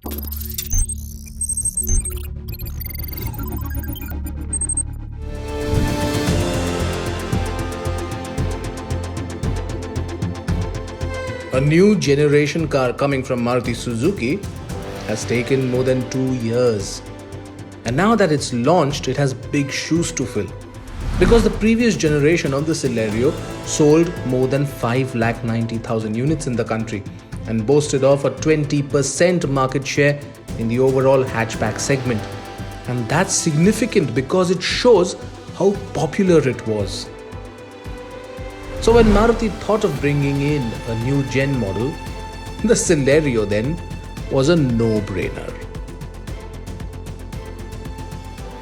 A new generation car coming from Maruti Suzuki has taken more than 2 years. And now that it's launched, it has big shoes to fill. Because the previous generation of the Celerio sold more than 5,90,000 units in the country and boasted of a 20% market share in the overall hatchback segment. And that's significant because it shows how popular it was. So when Maruti thought of bringing in a new gen model, the Celerio then was a no-brainer.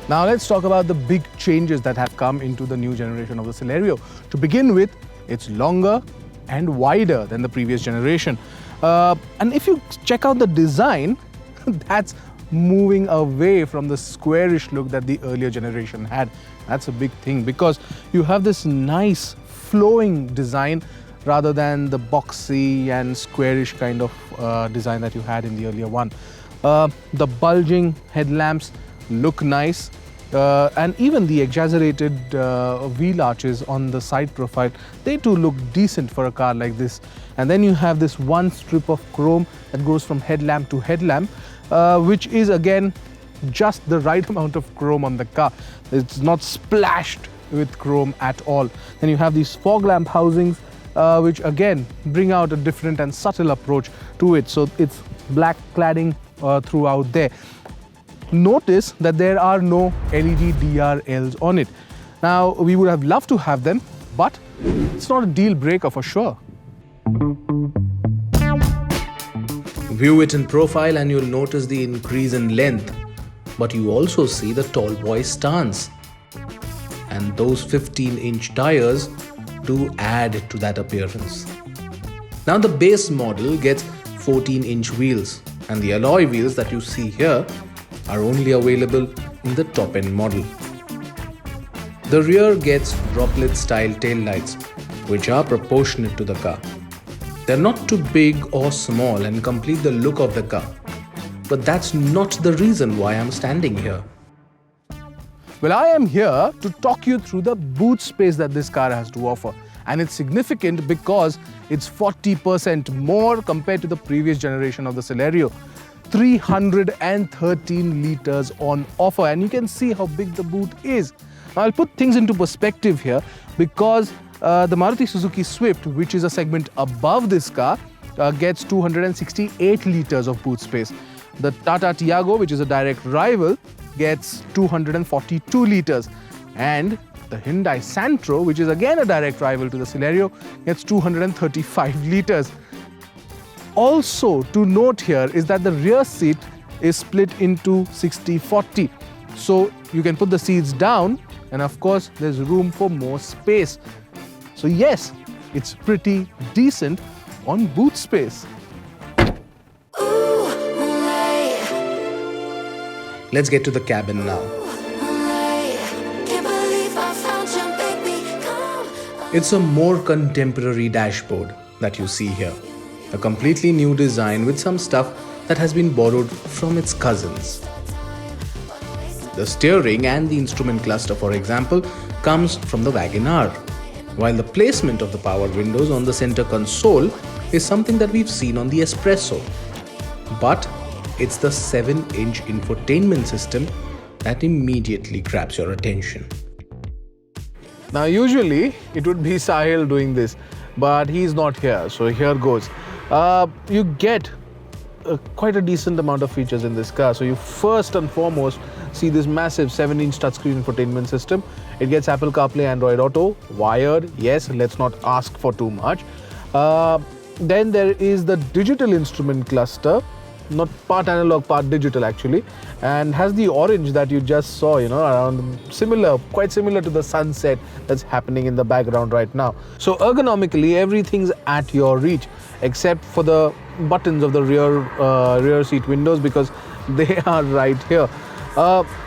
Now let's talk about the big changes that have come into the new generation of the Celerio. To begin with, it's longer and wider than the previous generation. And if you check out the design, that's moving away from the squarish look that the earlier generation had. That's a big thing because you have this nice flowing design rather than the boxy and squarish kind of design that you had in the earlier one. The bulging headlamps look nice, and even the exaggerated wheel arches on the side profile, they too look decent for a car like this. And then you have this one strip of chrome that goes from headlamp to headlamp, which is again just the right amount of chrome on the car. It's not splashed with chrome at all. Then you have these fog lamp housings, which again bring out a different and subtle approach to it. So it's black cladding throughout there. Notice that there are no LED DRLs on it. Now, we would have loved to have them, but it's not a deal breaker for sure. View it in profile and you'll notice the increase in length, but you also see the tall boy stance. And those 15-inch tires do add to that appearance. Now the base model gets 14-inch wheels, and the alloy wheels that you see here are only available in the top-end model. The rear gets droplet-style taillights, which are proportionate to the car. They're not too big or small and complete the look of the car. But that's not the reason why I'm standing here. Well, I am here to talk you through the boot space that this car has to offer. And it's significant because it's 40% more compared to the previous generation of the Celerio. 313 litres on offer, and you can see how big the boot is. Now, I'll put things into perspective here because the Maruti Suzuki Swift, which is a segment above this car, gets 268 litres of boot space. The Tata Tiago, which is a direct rival, gets 242 litres. And the Hyundai Santro, which is again a direct rival to the Celerio, gets 235 litres. Also to note here is that the rear seat is split into 60-40. So you can put the seats down and of course there's room for more space. So yes, it's pretty decent on boot space. Let's get to the cabin now. It's a more contemporary dashboard that you see here. A completely new design with some stuff that has been borrowed from its cousins. The steering and the instrument cluster, for example, comes from the Wagon-R, while the placement of the power windows on the center console is something that we've seen on the Espresso. But it's the 7-inch infotainment system that immediately grabs your attention. Now usually it would be Sahil doing this, but he's not here, so here goes. You get quite a decent amount of features in this car. So you first and foremost see this massive 7-inch touchscreen infotainment system. It gets Apple CarPlay, Android Auto, wired. Yes, let's not ask for too much. Then there is the digital instrument cluster, not part analog, part digital actually, and has the orange that you just saw, around quite similar to the sunset that's happening in the background right now. So ergonomically, everything's at your reach, except for the buttons of the rear seat windows because they are right here.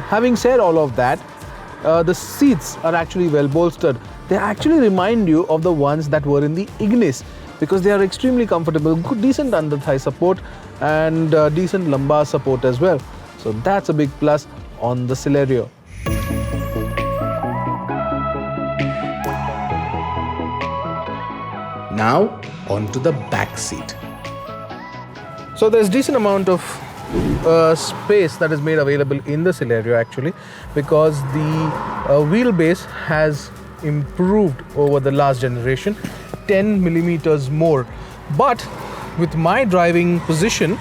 Having said all of that, the seats are actually well bolstered. They actually remind you of the ones that were in the Ignis because they are extremely comfortable, good, decent under thigh support, and decent lumbar support as well. So that's a big plus on the Celerio. Now onto the back seat. So there's decent amount of space that is made available in the Celerio actually, because the wheelbase has improved over the last generation, 10 millimeters more. But with my driving position,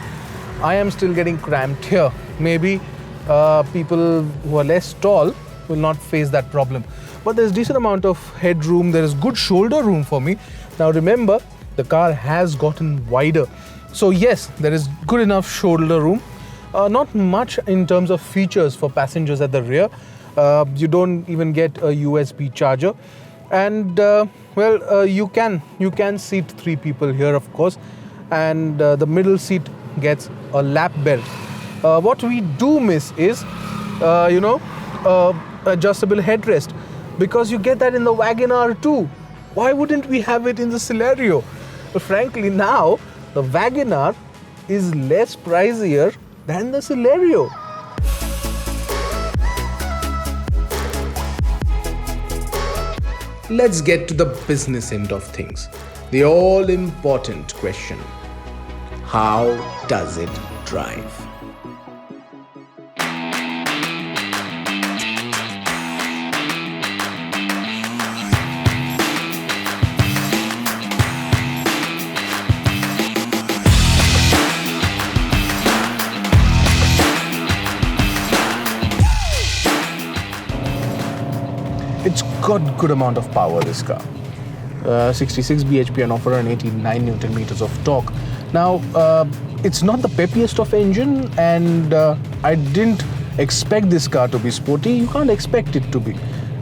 I am still getting cramped here. Maybe people who are less tall will not face that problem. But there's decent amount of headroom. There is good shoulder room for me. Now remember, the car has gotten wider. So yes, there is good enough shoulder room. Not much in terms of features for passengers at the rear. You don't even get a USB charger. And you can seat 3 people here, of course. And the middle seat gets a lap belt. What we do miss is, adjustable headrest, because you get that in the WagonR too. Why wouldn't we have it in the Celerio? But frankly, now the WagonR is less pricier than the Celerio. Let's get to the business end of things. The all-important question: how does it drive? It's got good amount of power, this car. 66 bhp and offer an 89 Newton meters of torque. Now, it's not the peppiest of engine, and I didn't expect this car to be sporty. You can't expect it to be,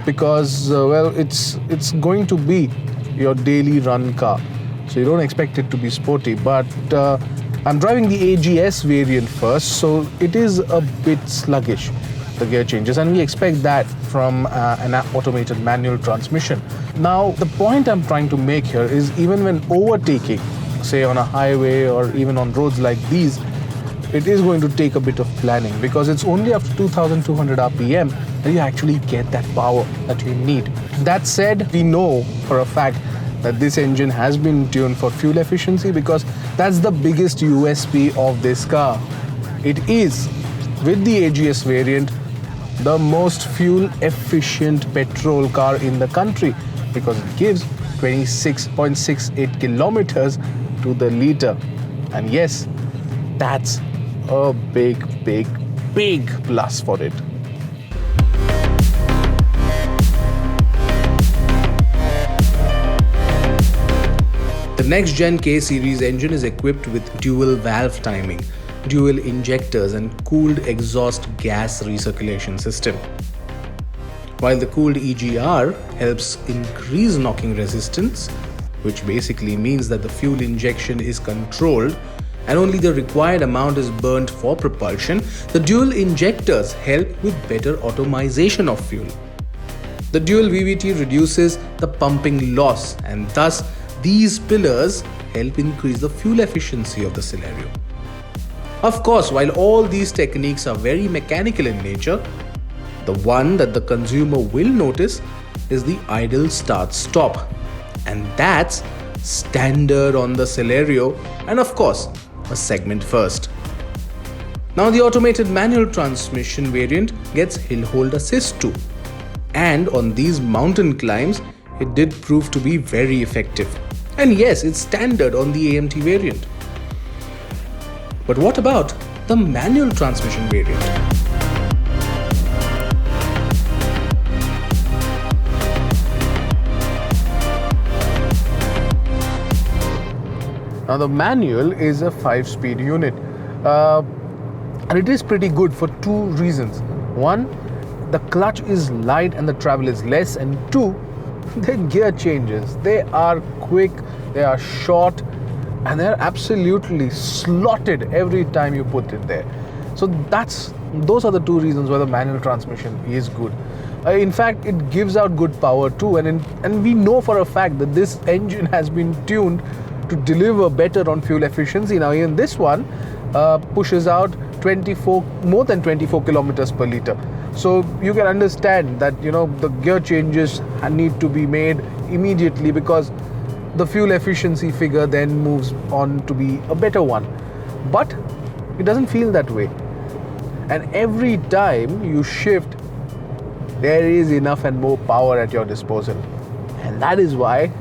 because it's going to be your daily run car, so you don't expect it to be sporty. But I'm driving the AGS variant first, so it is a bit sluggish, the gear changes, and we expect that from an automated manual transmission. Now, the point I'm trying to make here is, even when overtaking, say on a highway or even on roads like these, it is going to take a bit of planning, because it's only after 2200 RPM that you actually get that power that you need. That said, we know for a fact that this engine has been tuned for fuel efficiency, because that's the biggest USP of this car. It is, with the AGS variant, the most fuel efficient petrol car in the country, because it gives 26.68 kilometers to the liter. And yes, that's a big plus for it. The next gen K series engine is equipped with dual valve timing, dual injectors and cooled exhaust gas recirculation system. While the cooled EGR helps increase knocking resistance, which basically means that the fuel injection is controlled and only the required amount is burnt for propulsion, the dual injectors help with better automation of fuel. The dual VVT reduces the pumping loss, and thus these pillars help increase the fuel efficiency of the Celerio. Of course, while all these techniques are very mechanical in nature, the one that the consumer will notice is the idle start-stop, and that's standard on the Celerio, and of course, a segment first. Now, the automated manual transmission variant gets hill hold assist too, and on these mountain climbs, it did prove to be very effective. And yes, it's standard on the AMT variant. But what about the manual transmission variant? Now, the manual is a 5-speed unit, and it is pretty good for 2 reasons. One, the clutch is light and the travel is less, and 2, the gear changes. They are quick, they are short, and they're absolutely slotted every time you put it there. So those are the 2 reasons why the manual transmission is good. In fact, it gives out good power too, and we know for a fact that this engine has been tuned to deliver better on fuel efficiency. Now, in this one, pushes out more than 24 kilometers per liter. So you can understand that the gear changes need to be made immediately, because the fuel efficiency figure then moves on to be a better one. But it doesn't feel that way. And every time you shift, there is enough and more power at your disposal. And that is why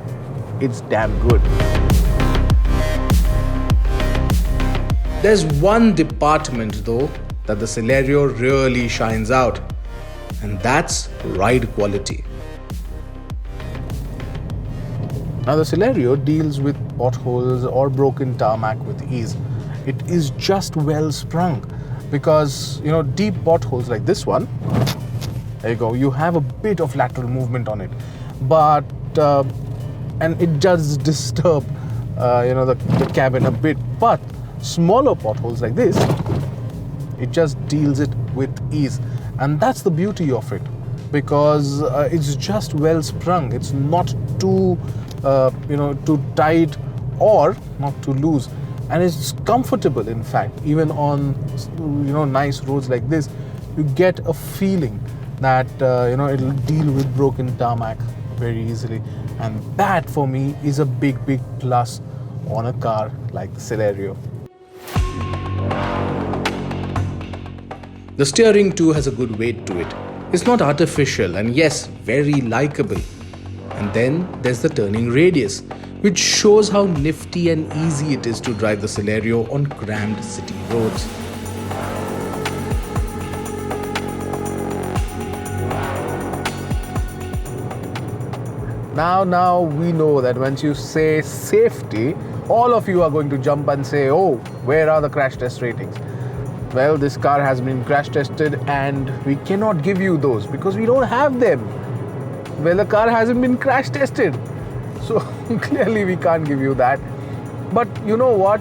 it's damn good. There's one department though that the Celerio really shines out, and that's ride quality. Now the Celerio deals with potholes or broken tarmac with ease. It is just well sprung, because deep potholes like this one, there you go, you have a bit of lateral movement on it, but and it does disturb the cabin a bit. But smaller potholes like this, it just deals it with ease, and that's the beauty of it, because it's just well sprung. It's not too too tight or not too loose, and it's comfortable. In fact, even on nice roads like this, you get a feeling that it'll deal with broken tarmac very easily, and that for me is a big plus on a car like the Celerio. The steering too has a good weight to it. It's not artificial, and yes, very likable. And then there's the turning radius, which shows how nifty and easy it is to drive the Celerio on crammed city roads. Now we know that once you say safety, all of you are going to jump and say, oh, where are the crash test ratings? Well, this car has been crash tested and we cannot give you those because we don't have them. Well, the car hasn't been crash tested, so clearly we can't give you that. But you know what?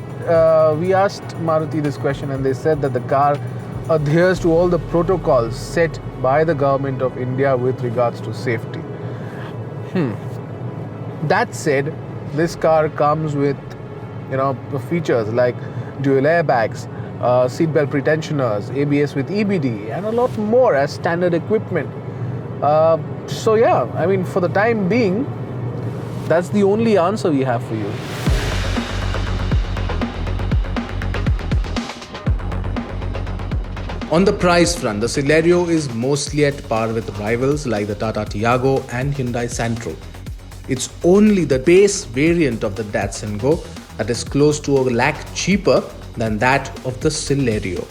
We asked Maruti this question and they said that the car adheres to all the protocols set by the government of India with regards to safety. That said, this car comes with features like dual airbags, seatbelt pretensioners, ABS with EBD, and a lot more as standard equipment. So yeah, I mean, for the time being, that's the only answer we have for you. On the price front, the Celerio is mostly at par with rivals like the Tata Tiago and Hyundai Santro. It's only the base variant of the Datsun Go that is close to a lakh cheaper than that of the Celerio.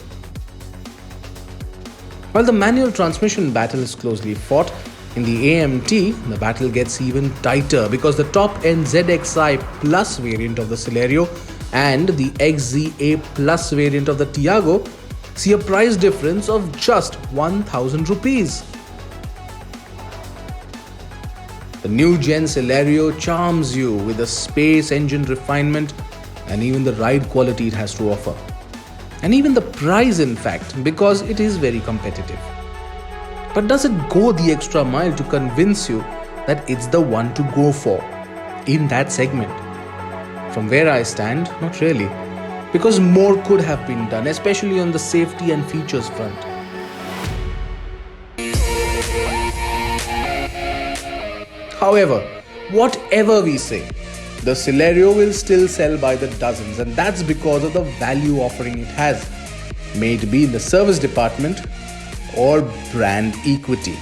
While the manual transmission battle is closely fought, in the AMT, the battle gets even tighter because the top-end ZXi Plus variant of the Celerio and the XZA Plus variant of the Tiago see a price difference of just 1,000 rupees. The new gen Celerio charms you with the space, engine refinement, and even the ride quality it has to offer. And even the price, in fact, because it is very competitive. But does it go the extra mile to convince you that it's the one to go for in that segment? From where I stand, not really, because more could have been done, especially on the safety and features front. However, whatever we say, the Celerio will still sell by the dozens, and that's because of the value offering it has, may it be in the service department or brand equity.